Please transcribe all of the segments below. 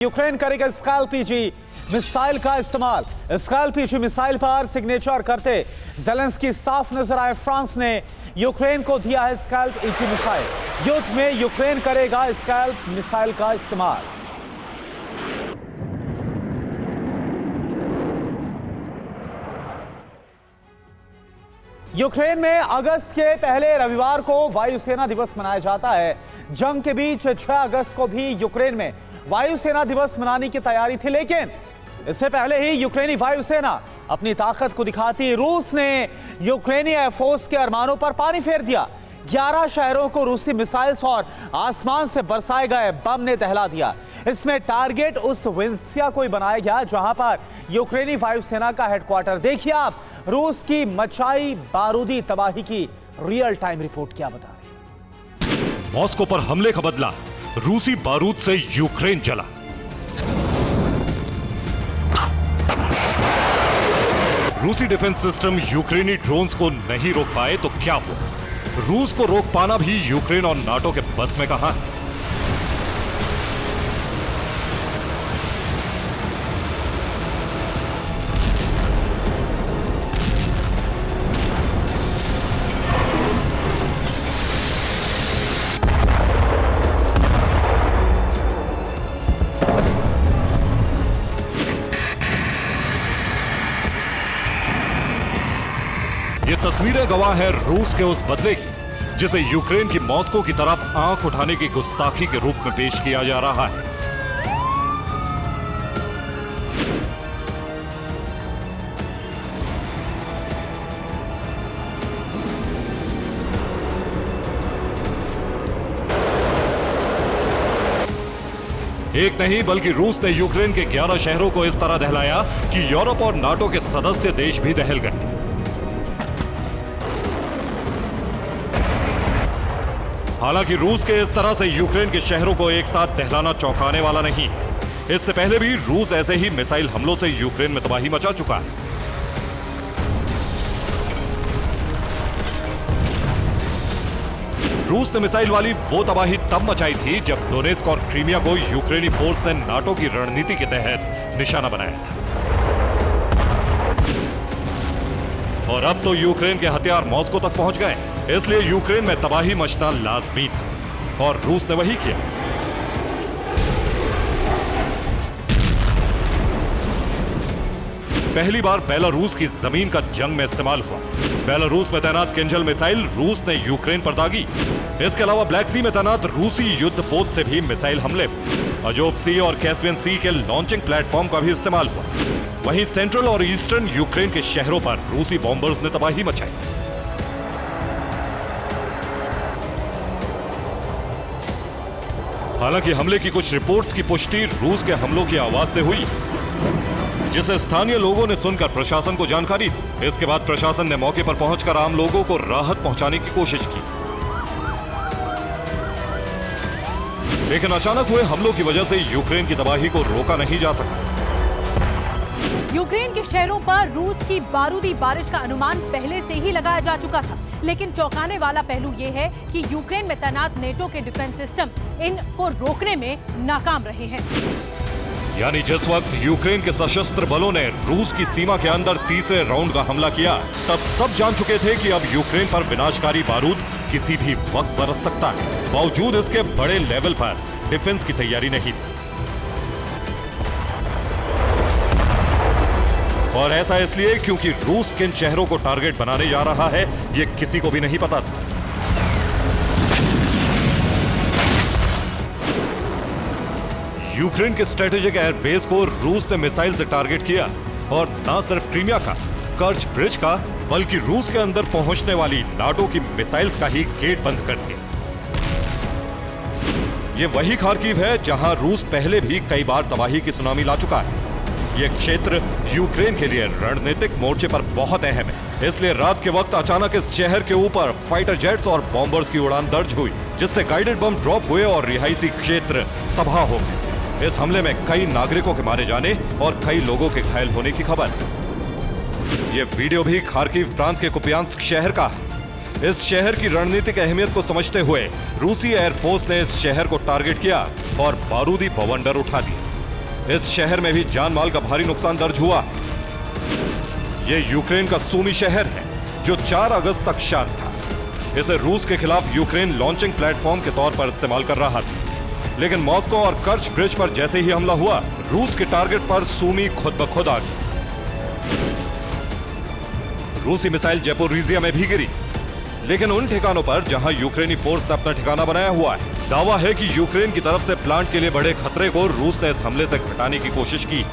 Ukraine करेगा स्कैल्पीजी missile का इस्तेमाल। स्कैल्पीजी मिसाइल पर सिग्नेचर करते ज़ेलेंस्की साफ नजर आए। फ्रांस ने यूक्रेन को दिया है स्कैल्पीजी मिसाइल। युद्ध में यूक्रेन करेगा स्कैल्प मिसाइल का इस्तेमाल। यूक्रेन में अगस्त के पहले रविवार को वायुसेना दिवस मनाया जाता है। जंग के बीच 6 अगस्त को भी यूक्रेन में वायुसेना दिवस मनाने की तैयारी थी, लेकिन इससे पहले ही यूक्रेनी वायुसेना अपनी ताकत को दिखाती रूस ने यूक्रेनी एयरफोर्स के अरमानों पर पानी फेर दिया। 11 शहरों को रूसी मिसाइल्स और आसमान से बरसाए गए बम ने दहला दिया। इसमें टारगेट उस विंस्या को ही बनाया गया जहां पर यूक्रेनी वायुसेना का हेडक्वार्टर। देखिए आप रूस की मचाई बारूदी तबाही की रियल टाइम रिपोर्ट क्या बता रही। मॉस्को पर हमले का बदला, रूसी बारूद से यूक्रेन जला। रूसी डिफेंस सिस्टम यूक्रेनी ड्रोन्स को नहीं रोक पाए तो क्या हुआ? रूस को रोक पाना भी यूक्रेन और नाटो के बस में कहां है? ये तस्वीरें गवाह है रूस के उस बदले की जिसे यूक्रेन की मॉस्को की तरफ आंख उठाने की गुस्ताखी के रूप में पेश किया जा रहा है। एक नहीं बल्कि रूस ने यूक्रेन के 11 शहरों को इस तरह दहलाया कि यूरोप और नाटो के सदस्य देश भी दहल गए। हालांकि रूस के इस तरह से यूक्रेन के शहरों को एक साथ दहलाना चौंकाने वाला नहीं। इससे पहले भी रूस ऐसे ही मिसाइल हमलों से यूक्रेन में तबाही मचा चुका है। रूस ने मिसाइल वाली वो तबाही तब मचाई थी जब डोनेस्क और क्रीमिया को यूक्रेनी फोर्स ने नाटो की रणनीति के तहत निशाना बनाया था। और अब तो यूक्रेन के हथियार मॉस्को तक पहुंच गए, इसलिए यूक्रेन में तबाही मचना लाजमी था और रूस ने वही किया। पहली बार बेलारूस की जमीन का जंग में इस्तेमाल हुआ। बेलारूस में तैनात किंजल मिसाइल रूस ने यूक्रेन पर दागी। इसके अलावा ब्लैक सी में तैनात रूसी युद्ध पोत से भी मिसाइल हमले हुए। अजोव सी और कैस्पियन सी के लॉन्चिंग प्लेटफॉर्म का भी इस्तेमाल हुआ। वहीं सेंट्रल और ईस्टर्न यूक्रेन के शहरों पर रूसी बॉम्बर्स ने तबाही मचाई। हालांकि हमले की कुछ रिपोर्ट्स की पुष्टि रूस के हमलों की आवाज से हुई, जिसे स्थानीय लोगों ने सुनकर प्रशासन को जानकारी दी। इसके बाद प्रशासन ने मौके पर पहुंचकर आम लोगों को राहत पहुंचाने की कोशिश की, लेकिन अचानक हुए हमलों की वजह से यूक्रेन की तबाही को रोका नहीं जा सका। यूक्रेन के शहरों पर रूस की बारूदी बारिश का अनुमान पहले से ही लगाया जा चुका था, लेकिन चौंकाने वाला पहलू यह है कि यूक्रेन में तैनात नेटो के डिफेंस सिस्टम इनको रोकने में नाकाम रहे हैं। यानी जिस वक्त यूक्रेन के सशस्त्र बलों ने रूस की सीमा के अंदर तीसरे राउंड का हमला किया, तब सब जान चुके थे कि अब यूक्रेन पर विनाशकारी बारूद किसी भी वक्त बरस सकता है। बावजूद इसके बड़े लेवल पर डिफेंस की तैयारी नहीं थी। और ऐसा इसलिए क्योंकि रूस किन शहरों को टारगेट बनाने जा रहा है ये किसी को भी नहीं पता था। यूक्रेन के स्ट्रेटेजिक एयरबेस को रूस ने मिसाइल से टारगेट किया और न सिर्फ क्रीमिया का, कर्च ब्रिज का, बल्कि रूस के अंदर पहुंचने वाली नाटो की मिसाइल्स का ही गेट बंद कर दिया। ये वही खार्किव है जहां रूस पहले भी कई बार तबाही की सुनामी ला चुका है। यह क्षेत्र यूक्रेन के लिए रणनीतिक मोर्चे पर बहुत अहम है, इसलिए रात के वक्त अचानक इस शहर के ऊपर फाइटर जेट्स और बॉम्बर्स की उड़ान दर्ज हुई, जिससे गाइडेड बम ड्रॉप हुए और रिहायशी क्षेत्र तबाह हो गए। इस हमले में कई नागरिकों के मारे जाने और कई लोगों के घायल होने की खबर है। यह वीडियो भी खार्किव प्रांत के कुपियांस्क शहर का है। इस शहर की रणनीतिक अहमियत को समझते हुए रूसी एयरफोर्स ने इस शहर को टारगेट किया और बारूदी बवंडर उठा दिए। इस शहर में भी जान माल का भारी नुकसान दर्ज हुआ। ये यूक्रेन का सूमी शहर है जो 4 अगस्त तक शांत था। इसे रूस के खिलाफ यूक्रेन लॉन्चिंग प्लेटफॉर्म के तौर पर इस्तेमाल कर रहा था, लेकिन मॉस्को और कर्च ब्रिज पर जैसे ही हमला हुआ, रूस के टारगेट पर सूमी खुद ब खुद आ गया। रूसी मिसाइल ज़ैपोरिज़िया में भी गिरी, लेकिन उन ठिकानों पर जहां यूक्रेनी फोर्स ने अपना ठिकाना बनाया हुआ है। दावा है कि यूक्रेन की तरफ से प्लांट के लिए बड़े खतरे को रूस ने इस हमले से घटाने की कोशिश की।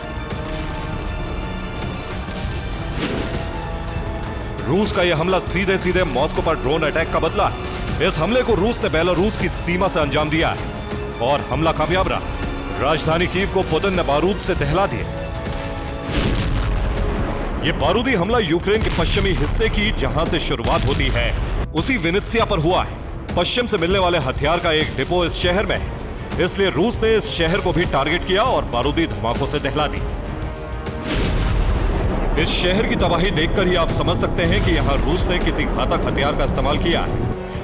रूस का यह हमला सीधे सीधे मॉस्को पर ड्रोन अटैक का बदला है। इस हमले को रूस ने बेलारूस की सीमा से अंजाम दिया है और हमला कामयाब रहा। राजधानी कीव को पुतिन ने बारूद से दहला दिया। यह बारूदी हमला यूक्रेन के पश्चिमी हिस्से की जहां से शुरुआत होती है, उसी विनित्सिया पर हुआ है। पश्चिम से मिलने वाले हथियार का एक डिपो इस शहर में है, इसलिए रूस ने इस शहर को भी टारगेट किया और बारूदी धमाकों से दहला दी। इस शहर की तबाही देखकर ही आप समझ सकते हैं कि यहां रूस ने किसी घातक हथियार का इस्तेमाल किया है,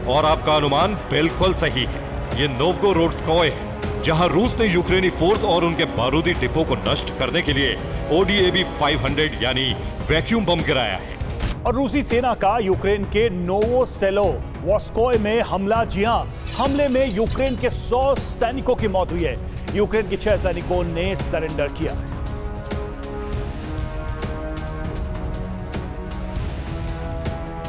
और आपका अनुमान बिल्कुल सही है। यह नोव्गोरोड्स्कोय है, जहां रूस ने यूक्रेनी फोर्स और उनके बारूदी डिपो को नष्ट करने के लिए ODAB 500 यानी वैक्यूम बम गिराया है। और रूसी सेना का यूक्रेन के नोवोसेलोवस्कोय में हमला। जी हां, हमले में यूक्रेन के 100 सैनिकों की मौत हुई है। यूक्रेन के 6 सैनिकों ने सरेंडर किया।